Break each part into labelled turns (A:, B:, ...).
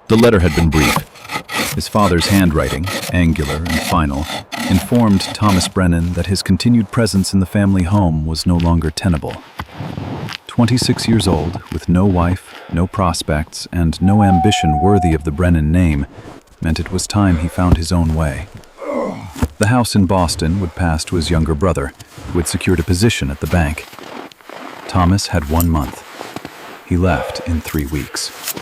A: The letter had been brief. His father's handwriting, angular and final, informed Thomas Brennan that his continued presence in the family home was no longer tenable. 26 years old, with no wife, no prospects, and no ambition worthy of the Brennan name, meant it was time he found his own way. The house in Boston would pass to his younger brother, who had secured a position at the bank. Thomas had 1 month. He left in 3 weeks.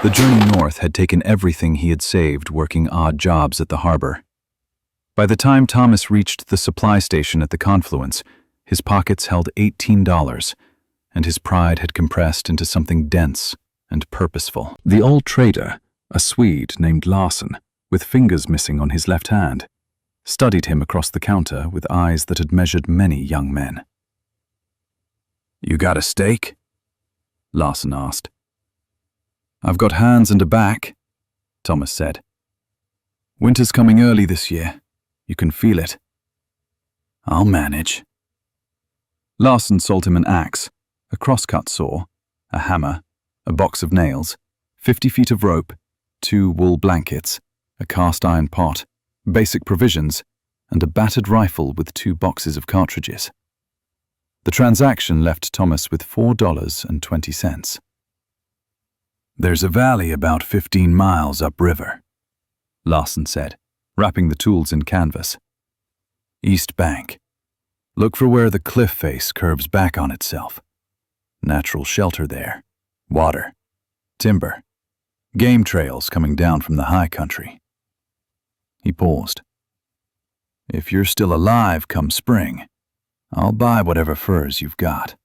A: The journey north had taken everything he had saved working odd jobs at the harbor. By the time Thomas reached the supply station at the confluence, his pockets held $18, and his pride had compressed into something dense and purposeful. The old trader, a Swede named Larsson, with fingers missing on his left hand, studied him across the counter with eyes that had measured many young men. "You got a steak?" Larsson asked. "I've got hands and a back," Thomas said. "Winter's coming early this year. You can feel it." "I'll manage." Larsson sold him an axe, a crosscut saw, a hammer, a box of nails, 50 feet of rope, 2 wool blankets, a cast-iron pot, basic provisions, and a battered rifle with 2 boxes of cartridges. The transaction left Thomas with $4.20. "There's a valley about 15 miles upriver," Larsson said, wrapping the tools in canvas. "East bank. Look for where the cliff face curves back on itself. Natural shelter there. Water. Timber. Game trails coming down from the high country." He paused. "If you're still alive come spring, I'll buy whatever furs you've got."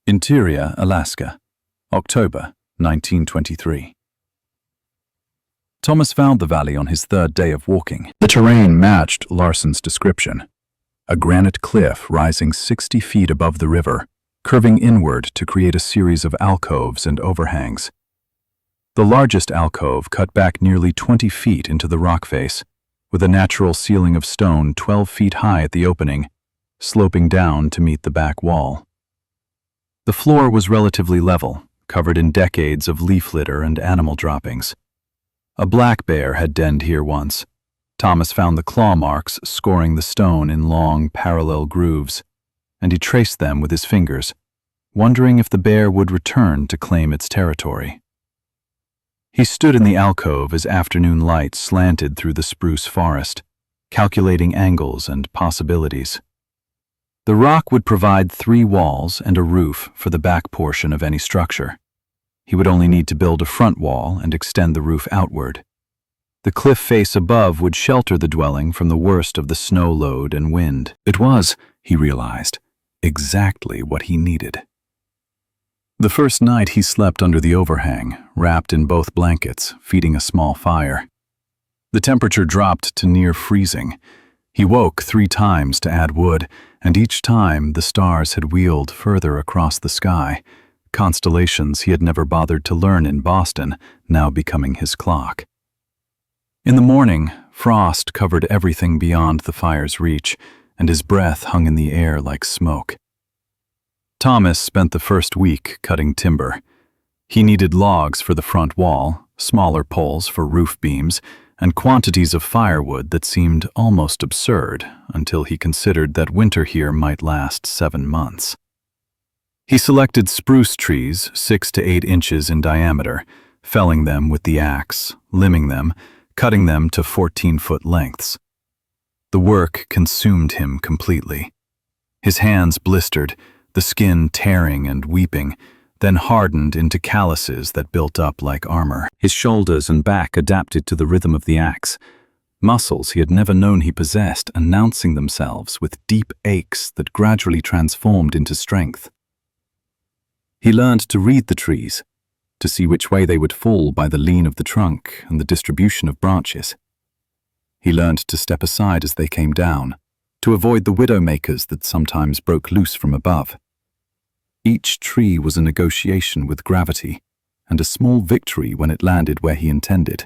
A: Interior, Alaska, October 1923. Thomas found the valley on his 3rd day of walking. The terrain matched Larsson's description. A granite cliff rising 60 feet above the river, curving inward to create a series of alcoves and overhangs. The largest alcove cut back nearly 20 feet into the rock face, with a natural ceiling of stone 12 feet high at the opening, sloping down to meet the back wall. The floor was relatively level, covered in decades of leaf litter and animal droppings. A black bear had denned here once. Thomas found the claw marks scoring the stone in long, parallel grooves, and he traced them with his fingers, wondering if the bear would return to claim its territory. He stood in the alcove as afternoon light slanted through the spruce forest, calculating angles and possibilities. The rock would provide 3 walls and a roof for the back portion of any structure. He would only need to build a front wall and extend the roof outward. The cliff face above would shelter the dwelling from the worst of the snow load and wind. It was, he realized, exactly what he needed. The first night he slept under the overhang, wrapped in both blankets, feeding a small fire. The temperature dropped to near freezing. He woke 3 times to add wood, and each time the stars had wheeled further across the sky, constellations he had never bothered to learn in Boston, now becoming his clock. In the morning, frost covered everything beyond the fire's reach, and his breath hung in the air like smoke. Thomas spent the first week cutting timber. He needed logs for the front wall, smaller poles for roof beams, and quantities of firewood that seemed almost absurd until he considered that winter here might last 7 months. He selected spruce trees 6 to 8 inches in diameter, felling them with the axe, limbing them, cutting them to 14-foot lengths. The work consumed him completely. His hands blistered, the skin tearing and weeping, then hardened into calluses that built up like armor. His shoulders and back adapted to the rhythm of the axe, muscles he had never known he possessed announcing themselves with deep aches that gradually transformed into strength. He learned to read the trees, to see which way they would fall by the lean of the trunk and the distribution of branches. He learned to step aside as they came down, to avoid the widowmakers that sometimes broke loose from above. Each tree was a negotiation with gravity, and a small victory when it landed where he intended.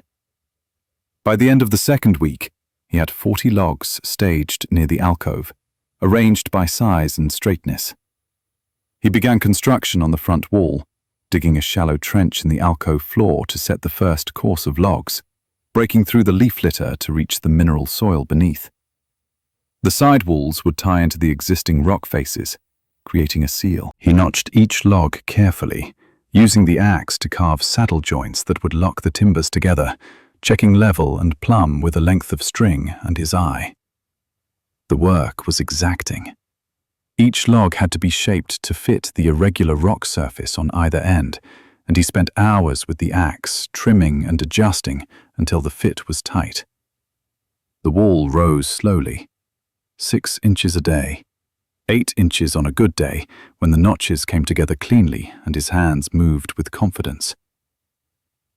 A: By the end of the 2nd week, he had 40 logs staged near the alcove, arranged by size and straightness. He began construction on the front wall, digging a shallow trench in the alcove floor to set the first course of logs, breaking through the leaf litter to reach the mineral soil beneath. The side walls would tie into the existing rock faces, creating a seal. He notched each log carefully, using the axe to carve saddle joints that would lock the timbers together, checking level and plumb with a length of string and his eye. The work was exacting. Each log had to be shaped to fit the irregular rock surface on either end, and he spent hours with the axe, trimming and adjusting until the fit was tight. The wall rose slowly, 6 inches a day, 8 inches on a good day when the notches came together cleanly and his hands moved with confidence.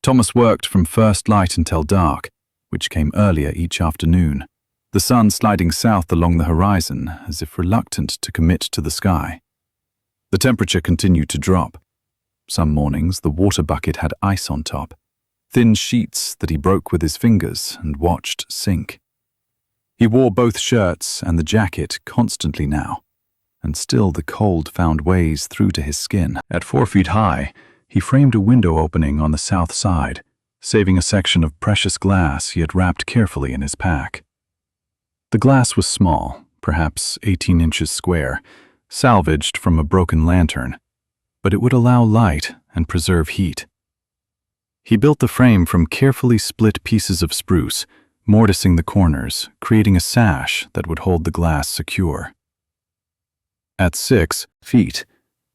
A: Thomas worked from first light until dark, which came earlier each afternoon, the sun sliding south along the horizon as if reluctant to commit to the sky. The temperature continued to drop. Some mornings the water bucket had ice on top, thin sheets that he broke with his fingers and watched sink. He wore both shirts and the jacket constantly now, and still the cold found ways through to his skin. At 4 feet high, he framed a window opening on the south side, saving a section of precious glass he had wrapped carefully in his pack. The glass was small, perhaps 18 inches square, salvaged from a broken lantern, but it would allow light and preserve heat. He built the frame from carefully split pieces of spruce, mortising the corners, creating a sash that would hold the glass secure. At 6 feet,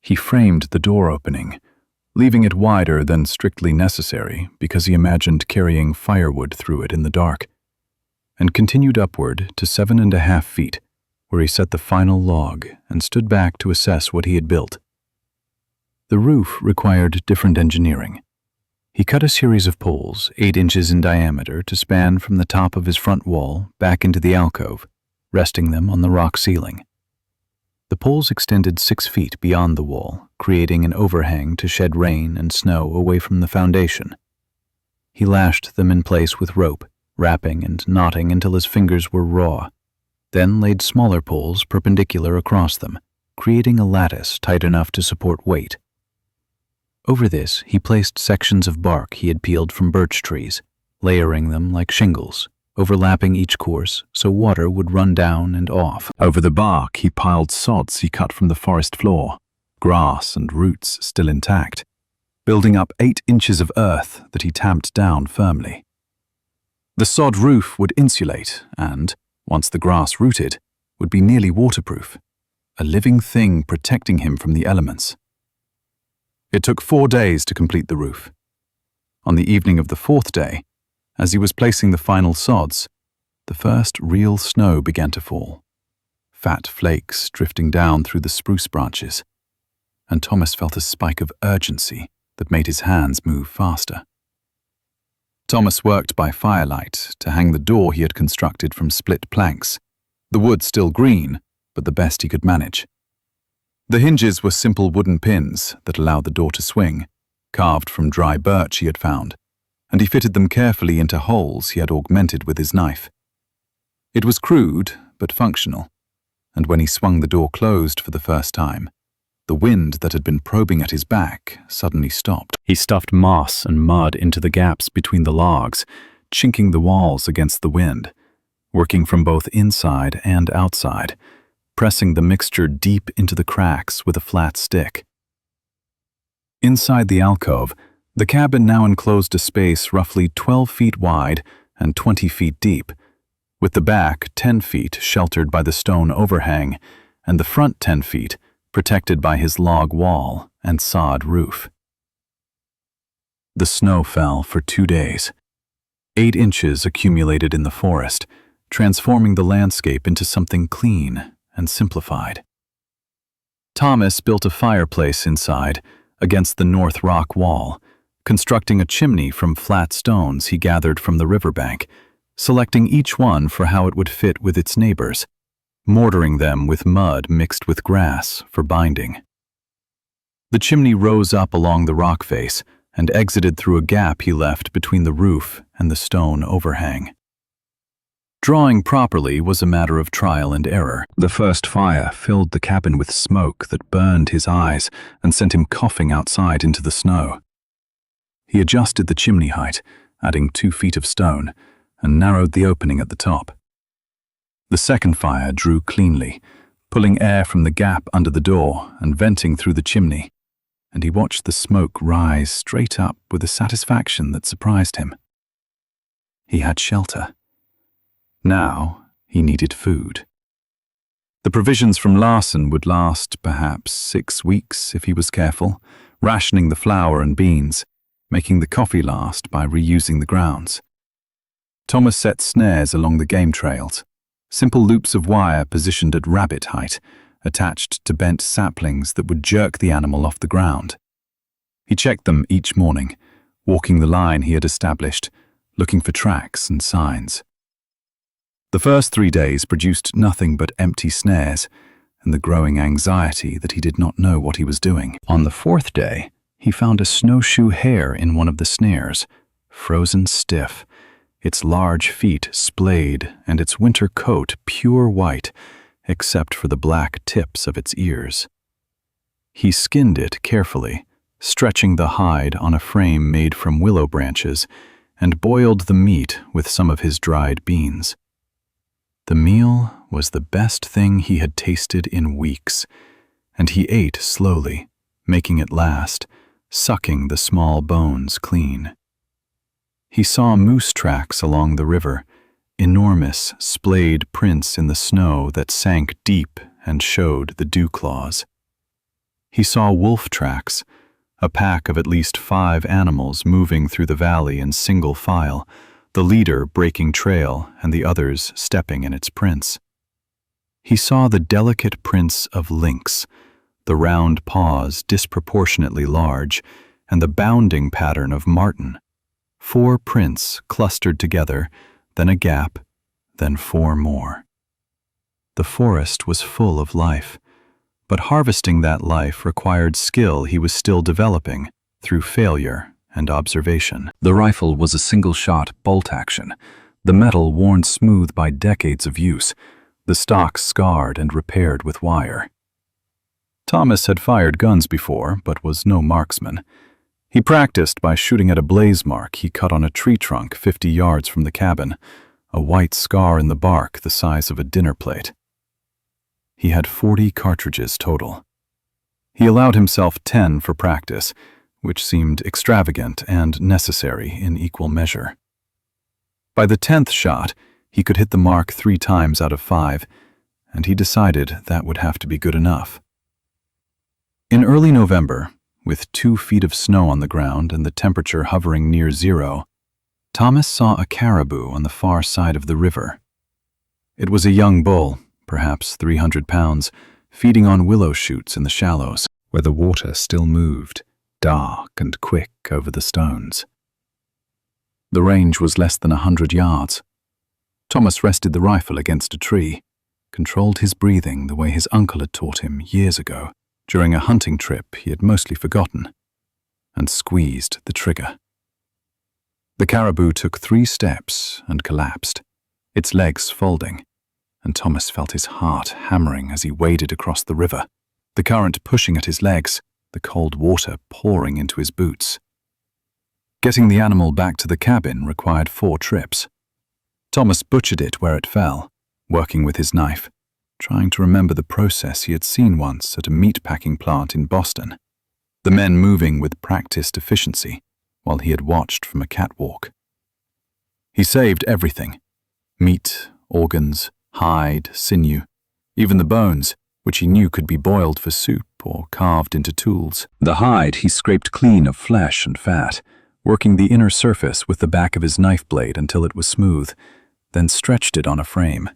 A: he framed the door opening, leaving it wider than strictly necessary because he imagined carrying firewood through it in the dark, and continued upward to 7.5 feet, where he set the final log and stood back to assess what he had built. The roof required different engineering. He cut a series of poles 8 inches in diameter to span from the top of his front wall back into the alcove, resting them on the rock ceiling. The poles extended 6 feet beyond the wall, creating an overhang to shed rain and snow away from the foundation. He lashed them in place with rope, wrapping and knotting until his fingers were raw, then laid smaller poles perpendicular across them, creating a lattice tight enough to support weight. Over this, he placed sections of bark he had peeled from birch trees, layering them like shingles, overlapping each course so water would run down and off. Over the bark, he piled sods he cut from the forest floor, grass and roots still intact, building up 8 inches of earth that he tamped down firmly. The sod roof would insulate and, once the grass rooted, would be nearly waterproof, a living thing protecting him from the elements. It took 4 days to complete the roof. On the evening of the 4th day, as he was placing the final sods, the first real snow began to fall, fat flakes drifting down through the spruce branches, and Thomas felt a spike of urgency that made his hands move faster. Thomas worked by firelight to hang the door he had constructed from split planks, the wood still green, but the best he could manage. The hinges were simple wooden pins that allowed the door to swing, carved from dry birch he had found, and he fitted them carefully into holes he had augmented with his knife. It was crude, but functional, and when he swung the door closed for the first time, the wind that had been probing at his back suddenly stopped. He stuffed moss and mud into the gaps between the logs, chinking the walls against the wind, working from both inside and outside, pressing the mixture deep into the cracks with a flat stick. Inside the alcove, the cabin now enclosed a space roughly 12 feet wide and 20 feet deep, with the back 10 feet sheltered by the stone overhang and the front 10 feet protected by his log wall and sod roof. The snow fell for 2 days. 8 inches accumulated in the forest, transforming the landscape into something clean and simplified. Thomas built a fireplace inside, against the north rock wall, constructing a chimney from flat stones he gathered from the riverbank, selecting each one for how it would fit with its neighbors, mortaring them with mud mixed with grass for binding. The chimney rose up along the rock face and exited through a gap he left between the roof and the stone overhang. Drawing properly was a matter of trial and error. The first fire filled the cabin with smoke that burned his eyes and sent him coughing outside into the snow. He adjusted the chimney height, adding 2 feet of stone, and narrowed the opening at the top. The second fire drew cleanly, pulling air from the gap under the door and venting through the chimney, and he watched the smoke rise straight up with a satisfaction that surprised him. He had shelter. Now he needed food. The provisions from Larson would last perhaps 6 weeks if he was careful, rationing the flour and beans, making the coffee last by reusing the grounds. Thomas set snares along the game trails, simple loops of wire positioned at rabbit height, attached to bent saplings that would jerk the animal off the ground. He checked them each morning, walking the line he had established, looking for tracks and signs. The first 3 days produced nothing but empty snares and the growing anxiety that he did not know what he was doing. On the 4th day, he found a snowshoe hare in one of the snares, frozen stiff, its large feet splayed and its winter coat pure white, except for the black tips of its ears. He skinned it carefully, stretching the hide on a frame made from willow branches, and boiled the meat with some of his dried beans. The meal was the best thing he had tasted in weeks, and he ate slowly, making it last, sucking the small bones clean. He saw moose tracks along the river, enormous, splayed prints in the snow that sank deep and showed the dew claws. He saw wolf tracks, a pack of at least 5 animals moving through the valley in single file, the leader breaking trail and the others stepping in its prints. He saw the delicate prints of lynx, the round paws disproportionately large, and the bounding pattern of marten. 4 prints clustered together, then a gap, then 4 more. The forest was full of life, but harvesting that life required skill he was still developing through failure and observation. The rifle was a single-shot bolt action, the metal worn smooth by decades of use, the stock scarred and repaired with wire. Thomas had fired guns before, but was no marksman. He practiced by shooting at a blaze mark he cut on a tree trunk 50 yards from the cabin, a white scar in the bark the size of a dinner plate. He had 40 cartridges total. He allowed himself 10 for practice, which seemed extravagant and necessary in equal measure. By the 10th shot, he could hit the mark 3 times out of 5, and he decided that would have to be good enough. In early November, with 2 feet of snow on the ground and the temperature hovering near 0, Thomas saw a caribou on the far side of the river. It was a young bull, perhaps 300 pounds, feeding on willow shoots in the shallows, where the water still moved, dark and quick over the stones. The range was less than 100 yards. Thomas rested the rifle against a tree, controlled his breathing the way his uncle had taught him years ago, during a hunting trip he had mostly forgotten, and squeezed the trigger. The caribou took 3 steps and collapsed, its legs folding, and Thomas felt his heart hammering as he waded across the river, the current pushing at his legs, the cold water pouring into his boots. Getting the animal back to the cabin required 4 trips. Thomas butchered it where it fell, working with his knife, trying to remember the process he had seen once at a meat-packing plant in Boston, the men moving with practiced efficiency while he had watched from a catwalk. He saved everything: meat, organs, hide, sinew, even the bones, which he knew could be boiled for soup or carved into tools. The hide he scraped clean of flesh and fat, working the inner surface with the back of his knife blade until it was smooth, then stretched it on a frame.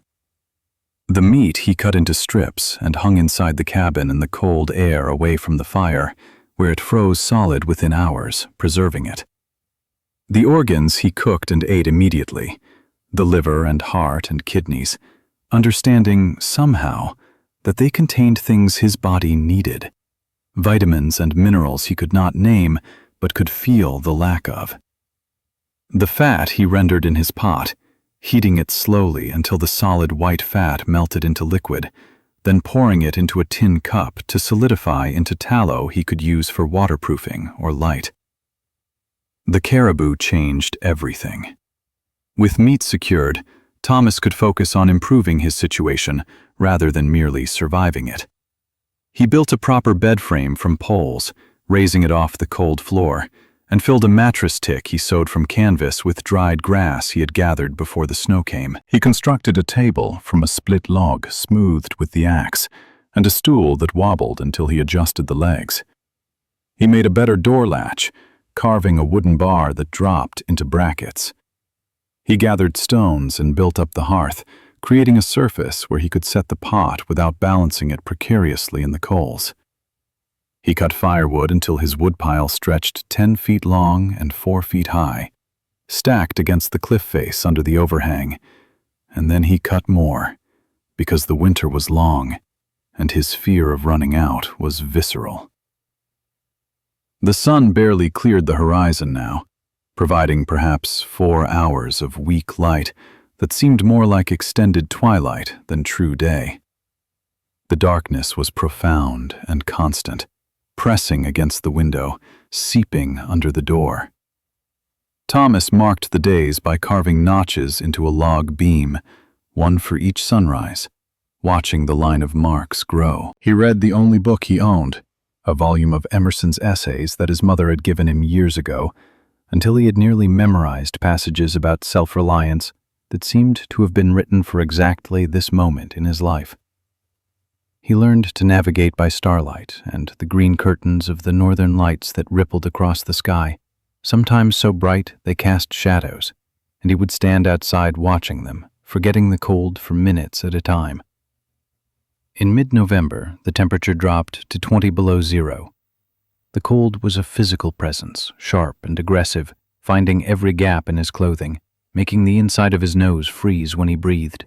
A: The meat he cut into strips and hung inside the cabin in the cold air away from the fire, where it froze solid within hours, preserving it. The organs he cooked and ate immediately, the liver and heart and kidneys, understanding somehow that they contained things his body needed, vitamins and minerals he could not name but could feel the lack of. The fat he rendered in his pot, heating it slowly until the solid white fat melted into liquid, then pouring it into a tin cup to solidify into tallow he could use for waterproofing or light. The caribou changed everything. With meat secured, Thomas could focus on improving his situation rather than merely surviving it. He built a proper bed frame from poles, raising it off the cold floor, and filled a mattress tick he sewed from canvas with dried grass he had gathered before the snow came. He constructed a table from a split log smoothed with the axe, and a stool that wobbled until he adjusted the legs. He made a better door latch, carving a wooden bar that dropped into brackets. He gathered stones and built up the hearth, creating a surface where he could set the pot without balancing it precariously in the coals. He cut firewood until his woodpile stretched 10 feet long and 4 feet high, stacked against the cliff face under the overhang, and then he cut more, because the winter was long, and his fear of running out was visceral. The sun barely cleared the horizon now, providing perhaps 4 hours of weak light that seemed more like extended twilight than true day. The darkness was profound and constant, pressing against the window, seeping under the door. Thomas marked the days by carving notches into a log beam, one for each sunrise, watching the line of marks grow. He read the only book he owned, a volume of Emerson's essays that his mother had given him years ago, until he had nearly memorized passages about self-reliance that seemed to have been written for exactly this moment in his life. He learned to navigate by starlight and the green curtains of the northern lights that rippled across the sky, sometimes so bright they cast shadows, and he would stand outside watching them, forgetting the cold for minutes at a time. In mid-November, the temperature dropped to 20 below zero. The cold was a physical presence, sharp and aggressive, finding every gap in his clothing, making the inside of his nose freeze when he breathed.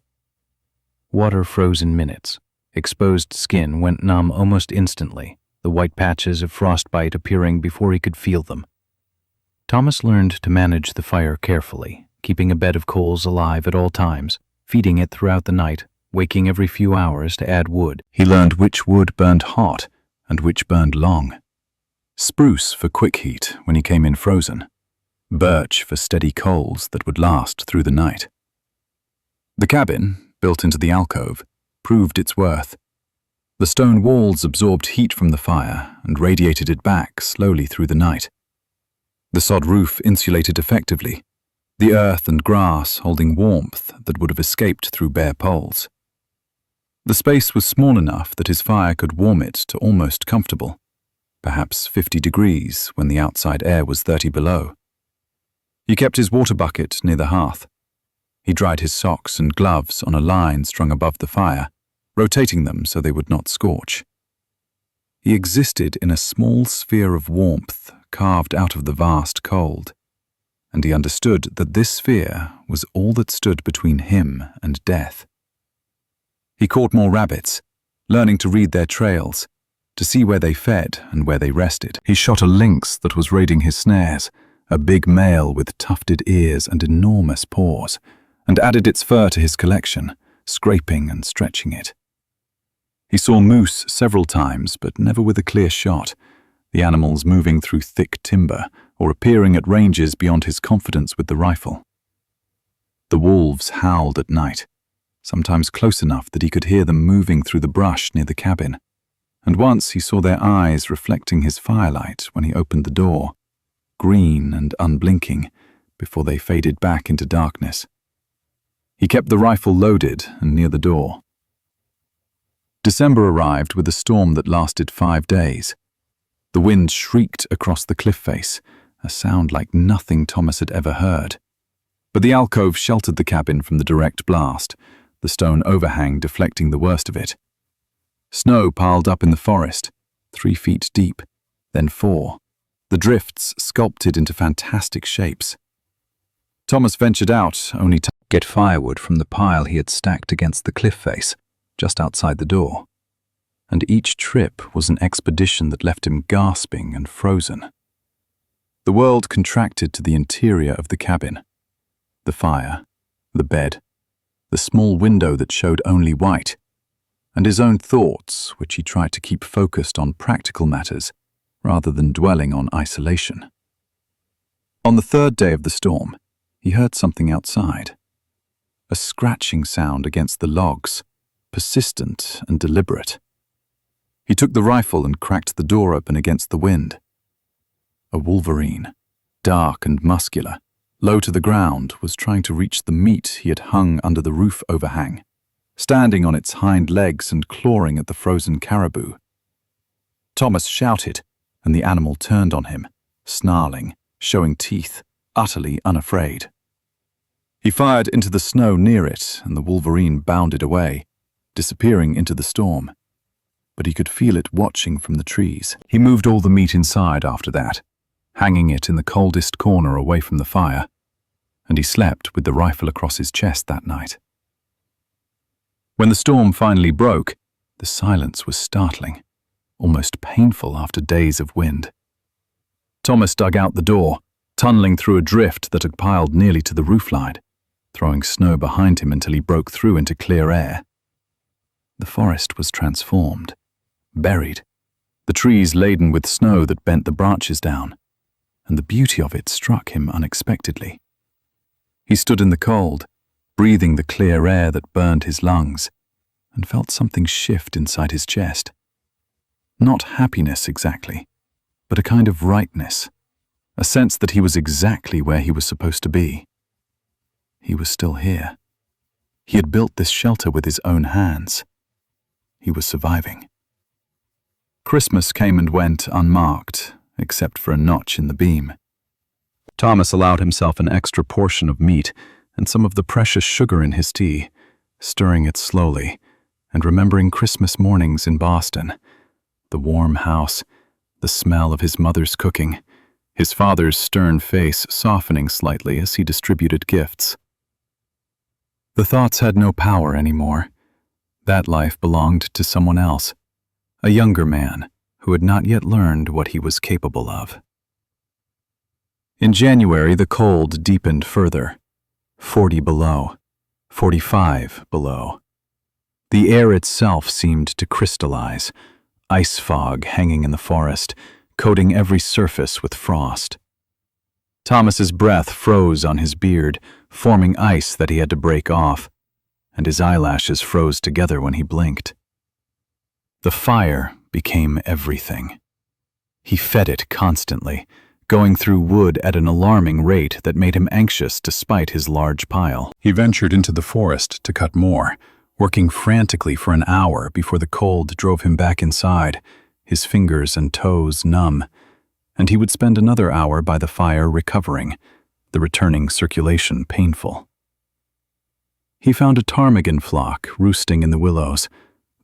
A: Water froze in minutes. Exposed skin went numb almost instantly, the white patches of frostbite appearing before he could feel them. Thomas learned to manage the fire carefully, keeping a bed of coals alive at all times, feeding it throughout the night, waking every few hours to add wood. He learned which wood burned hot and which burned long. Spruce for quick heat when he came in frozen. Birch for steady coals that would last through the night. The cabin, built into the alcove, proved its worth. The stone walls absorbed heat from the fire and radiated it back slowly through the night. The sod roof insulated effectively, the earth and grass holding warmth that would have escaped through bare poles. The space was small enough that his fire could warm it to almost comfortable, perhaps 50 degrees when the outside air was 30 below. He kept his water bucket near the hearth. He dried his socks and gloves on a line strung above the fire, rotating them so they would not scorch. He existed in a small sphere of warmth carved out of the vast cold, and he understood that this sphere was all that stood between him and death. He caught more rabbits, learning to read their trails, to see where they fed and where they rested. He shot a lynx that was raiding his snares, a big male with tufted ears and enormous paws, and added its fur to his collection, scraping and stretching it. He saw moose several times, but never with a clear shot, the animals moving through thick timber or appearing at ranges beyond his confidence with the rifle. The wolves howled at night, sometimes close enough that he could hear them moving through the brush near the cabin, and once he saw their eyes reflecting his firelight when he opened the door, green and unblinking, before they faded back into darkness. He kept the rifle loaded and near the door. December arrived with a storm that lasted 5 days. The wind shrieked across the cliff face, a sound like nothing Thomas had ever heard. But the alcove sheltered the cabin from the direct blast, the stone overhang deflecting the worst of it. Snow piled up in the forest, 3 feet deep, then 4, the drifts sculpted into fantastic shapes. Thomas ventured out only to get firewood from the pile he had stacked against the cliff face, just outside the door. And each trip was an expedition that left him gasping and frozen. The world contracted to the interior of the cabin. The fire, The bed, the small window that showed only white, and his own thoughts, which he tried to keep focused on practical matters rather than dwelling on isolation. On the third day of the storm, he heard something outside. A scratching sound against the logs, persistent and deliberate. He took the rifle and cracked the door open against the wind. A wolverine, dark and muscular, low to the ground, was trying to reach the meat he had hung under the roof overhang, standing on its hind legs and clawing at the frozen caribou. Thomas shouted, and the animal turned on him, snarling, showing teeth, utterly unafraid. He fired into the snow near it, and the wolverine bounded away, disappearing into the storm. But he could feel it watching from the trees. He moved all the meat inside after that, hanging it in the coldest corner away from the fire, and he slept with the rifle across his chest that night. When the storm finally broke, the silence was startling, almost painful after days of wind. Thomas dug out the door, tunneling through a drift that had piled nearly to the roofline, throwing snow behind him until he broke through into clear air. The forest was transformed, buried, the trees laden with snow that bent the branches down, and the beauty of it struck him unexpectedly. He stood in the cold, breathing the clear air that burned his lungs, and felt something shift inside his chest. Not happiness exactly, but a kind of rightness, a sense that he was exactly where he was supposed to be. He was still here. He had built this shelter with his own hands. He was surviving. Christmas came and went unmarked, except for a notch in the beam. Thomas allowed himself an extra portion of meat and some of the precious sugar in his tea, stirring it slowly and remembering Christmas mornings in Boston, the warm house, the smell of his mother's cooking, his father's stern face softening slightly as he distributed gifts. The thoughts had no power anymore. That life belonged to someone else, a younger man who had not yet learned what he was capable of. In January, the cold deepened further. 40 below, 45 below. The air itself seemed to crystallize, ice fog hanging in the forest, coating every surface with frost. Thomas's breath froze on his beard, forming ice that he had to break off, and his eyelashes froze together when he blinked. The fire became everything. He fed it constantly, going through wood at an alarming rate that made him anxious despite his large pile. He ventured into the forest to cut more, working frantically for an hour before the cold drove him back inside, his fingers and toes numb, and he would spend another hour by the fire recovering, the returning circulation painful. He found a ptarmigan flock roosting in the willows,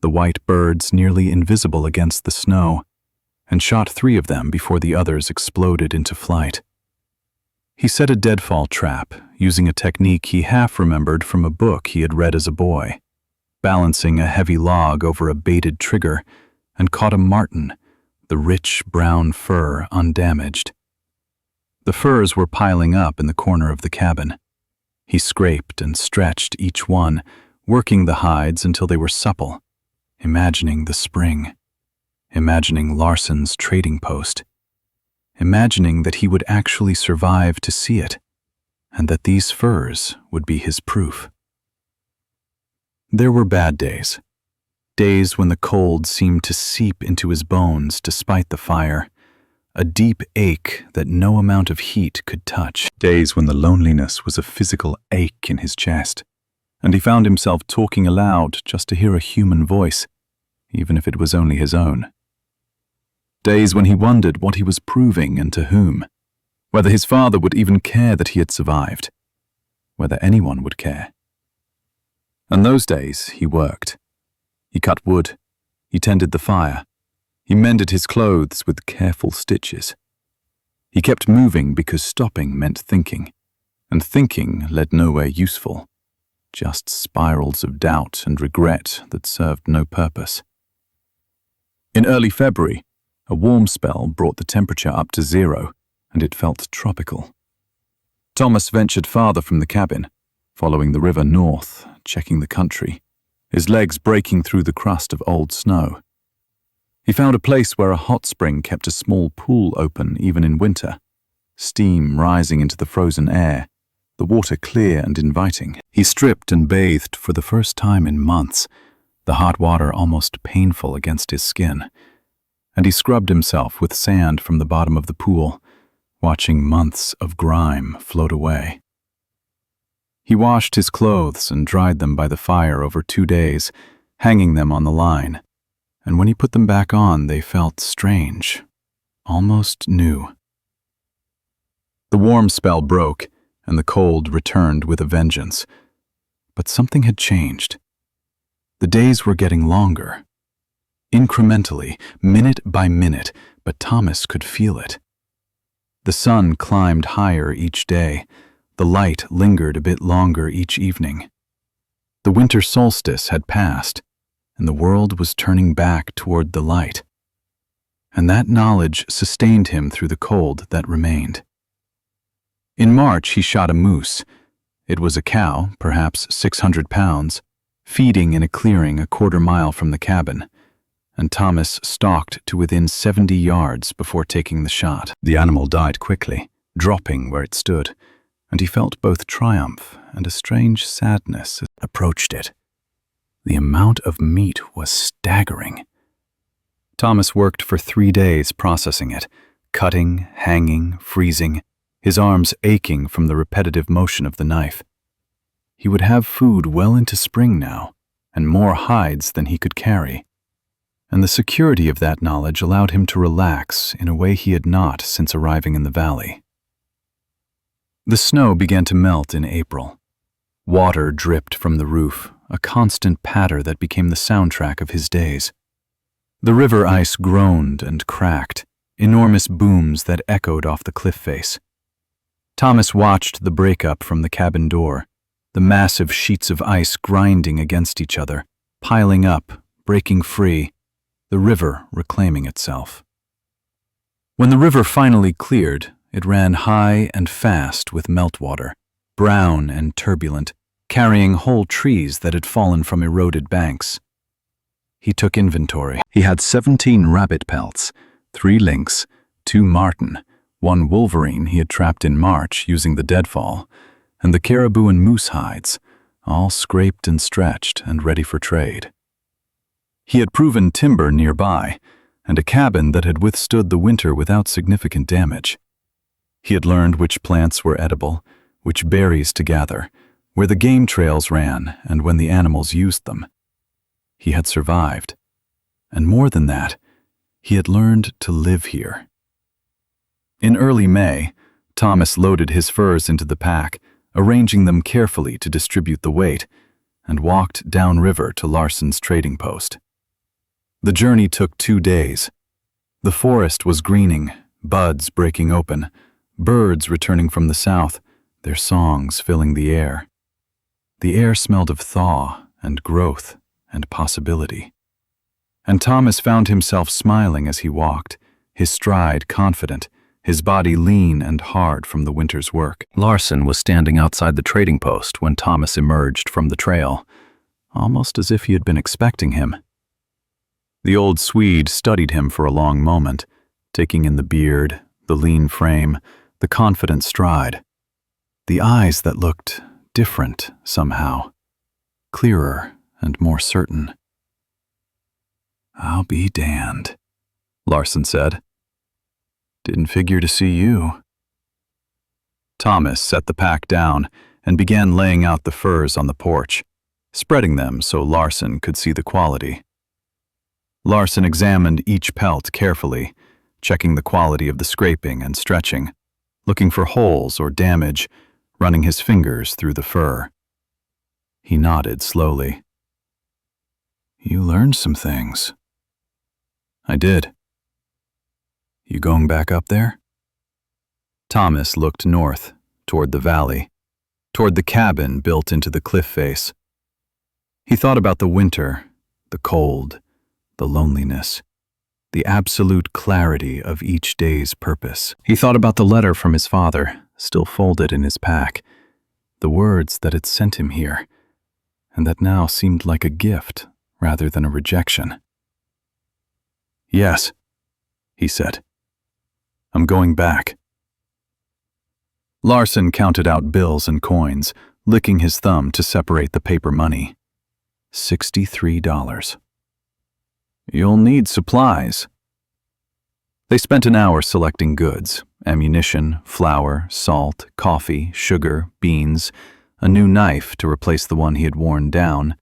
A: the white birds nearly invisible against the snow, and shot 3 of them before the others exploded into flight. He set a deadfall trap using a technique he half remembered from a book he had read as a boy, balancing a heavy log over a baited trigger, and caught a marten, the rich brown fur undamaged. The furs were piling up in the corner of the cabin. He scraped and stretched each one, working the hides until they were supple, imagining the spring, imagining Larson's trading post, imagining that he would actually survive to see it, and that these furs would be his proof. There were bad days. Days when the cold seemed to seep into his bones despite the fire, a deep ache that no amount of heat could touch. Days when the loneliness was a physical ache in his chest, and he found himself talking aloud just to hear a human voice, even if it was only his own. Days when he wondered what he was proving and to whom, whether his father would even care that he had survived, whether anyone would care. And those days he worked. He cut wood, he tended the fire, he mended his clothes with careful stitches. He kept moving because stopping meant thinking, and thinking led nowhere useful, just spirals of doubt and regret that served no purpose. In early February, a warm spell brought the temperature up to 0, and it felt tropical. Thomas ventured farther from the cabin, following the river north, checking the country, his legs breaking through the crust of old snow. He found a place where a hot spring kept a small pool open even in winter, steam rising into the frozen air, the water clear and inviting. He stripped and bathed for the first time in months, the hot water almost painful against his skin, and he scrubbed himself with sand from the bottom of the pool, watching months of grime float away. He washed his clothes and dried them by the fire over 2 days, hanging them on the line, and when he put them back on, they felt strange, almost new. The warm spell broke, and the cold returned with a vengeance. But something had changed. The days were getting longer. Incrementally, minute by minute, but Thomas could feel it. The sun climbed higher each day. The light lingered a bit longer each evening. The winter solstice had passed, and the world was turning back toward the light. And that knowledge sustained him through the cold that remained. In March, he shot a moose. It was a cow, perhaps 600 pounds, feeding in a clearing a quarter-mile from the cabin, and Thomas stalked to within 70 yards before taking the shot. The animal died quickly, dropping where it stood, and he felt both triumph and a strange sadness as he approached it. The amount of meat was staggering. Thomas worked for 3 days processing it, cutting, hanging, freezing, his arms aching from the repetitive motion of the knife. He would have food well into spring now, and more hides than he could carry. And the security of that knowledge allowed him to relax in a way he had not since arriving in the valley. The snow began to melt in April. Water dripped from the roof, a constant patter that became the soundtrack of his days. The river ice groaned and cracked, enormous booms that echoed off the cliff face. Thomas watched the breakup from the cabin door, the massive sheets of ice grinding against each other, piling up, breaking free, the river reclaiming itself. When the river finally cleared, it ran high and fast with meltwater, brown and turbulent, carrying whole trees that had fallen from eroded banks. He took inventory. He had 17 rabbit pelts, 3 lynx, 2 marten, 1 wolverine he had trapped in March using the deadfall, and the caribou and moose hides, all scraped and stretched and ready for trade. He had proven timber nearby, and a cabin that had withstood the winter without significant damage. He had learned which plants were edible, which berries to gather, where the game trails ran, and when the animals used them. He had survived. And more than that, he had learned to live here. In early May, Thomas loaded his furs into the pack, arranging them carefully to distribute the weight, and walked downriver to Larson's trading post. The journey took 2 days. The forest was greening, buds breaking open, birds returning from the south, their songs filling the air. The air smelled of thaw and growth and possibility. And Thomas found himself smiling as he walked, his stride confident, his body lean and hard from the winter's work. Larson was standing outside the trading post when Thomas emerged from the trail, almost as if he had been expecting him. The old Swede studied him for a long moment, taking in the beard, the lean frame, the confident stride, the eyes that looked different somehow, clearer and more certain. "I'll be damned," Larson said. "Didn't figure to see you." Thomas set the pack down and began laying out the furs on the porch, spreading them so Larson could see the quality. Larson examined each pelt carefully, checking the quality of the scraping and stretching, looking for holes or damage, running his fingers through the fur. He nodded slowly. "You learned some things." "I did." "You going back up there?" Thomas looked north, toward the valley, toward the cabin built into the cliff face. He thought about the winter, the cold, the loneliness, the absolute clarity of each day's purpose. He thought about the letter from his father, still folded in his pack, the words that had sent him here, and that now seemed like a gift rather than a rejection. "Yes," he said. "I'm going back." Larson counted out bills and coins, licking his thumb to separate the paper money. $63. "You'll need supplies." They spent an hour selecting goods: ammunition, flour, salt, coffee, sugar, beans, a new knife to replace the one he had worn down,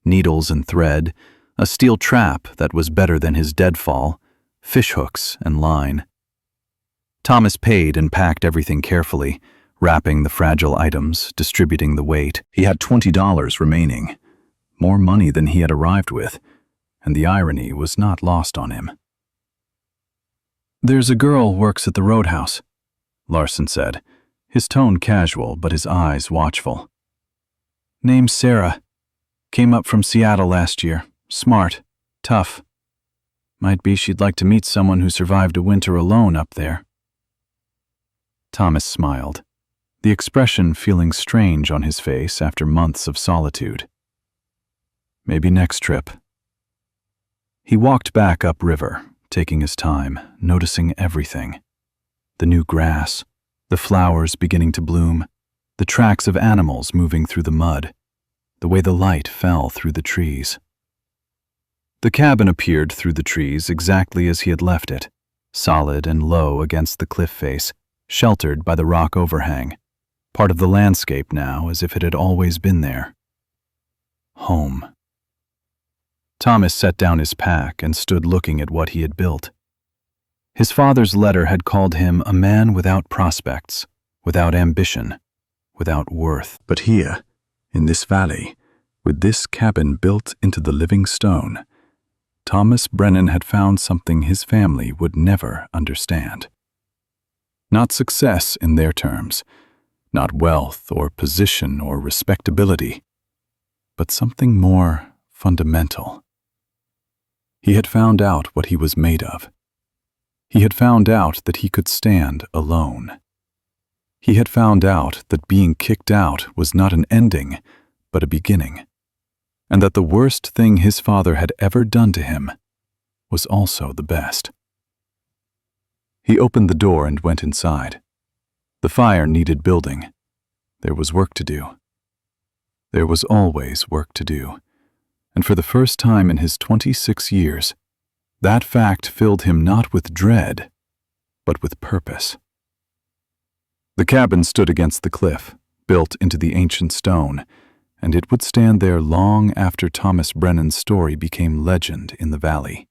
A: needles and thread, a steel trap that was better than his deadfall, fishhooks and line. Thomas paid and packed everything carefully, wrapping the fragile items, distributing the weight. He had $20 remaining, more money than he had arrived with, and the irony was not lost on him. "There's a girl works at the roadhouse," Larson said, his tone casual but his eyes watchful. "Name's Sarah. Came up from Seattle last year. Smart, tough. Might be she'd like to meet someone who survived a winter alone up there." Thomas smiled, the expression feeling strange on his face after months of solitude. "Maybe next trip." He walked back upriver, taking his time, noticing everything. The new grass, the flowers beginning to bloom, the tracks of animals moving through the mud, the way the light fell through the trees. The cabin appeared through the trees exactly as he had left it, solid and low against the cliff face, sheltered by the rock overhang, part of the landscape now as if it had always been there. Home. Thomas set down his pack and stood looking at what he had built. His father's letter had called him a man without prospects, without ambition, without worth. But here, in this valley, with this cabin built into the living stone, Thomas Brennan had found something his family would never understand. Not success in their terms, not wealth or position or respectability, but something more fundamental. He had found out what he was made of. He had found out that he could stand alone. He had found out that being kicked out was not an ending, but a beginning, and that the worst thing his father had ever done to him was also the best. He opened the door and went inside. The fire needed building. There was work to do. There was always work to do. And for the first time in his 26 years, that fact filled him not with dread, but with purpose. The cabin stood against the cliff, built into the ancient stone, and it would stand there long after Thomas Brennan's story became legend in the valley.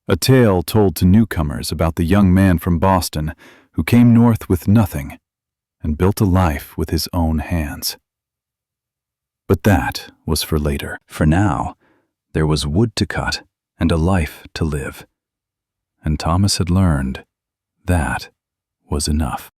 A: A tale told to newcomers about the young man from Boston who came north with nothing and built a life with his own hands. But that was for later. For now, there was wood to cut and a life to live. And Thomas had learned that was enough.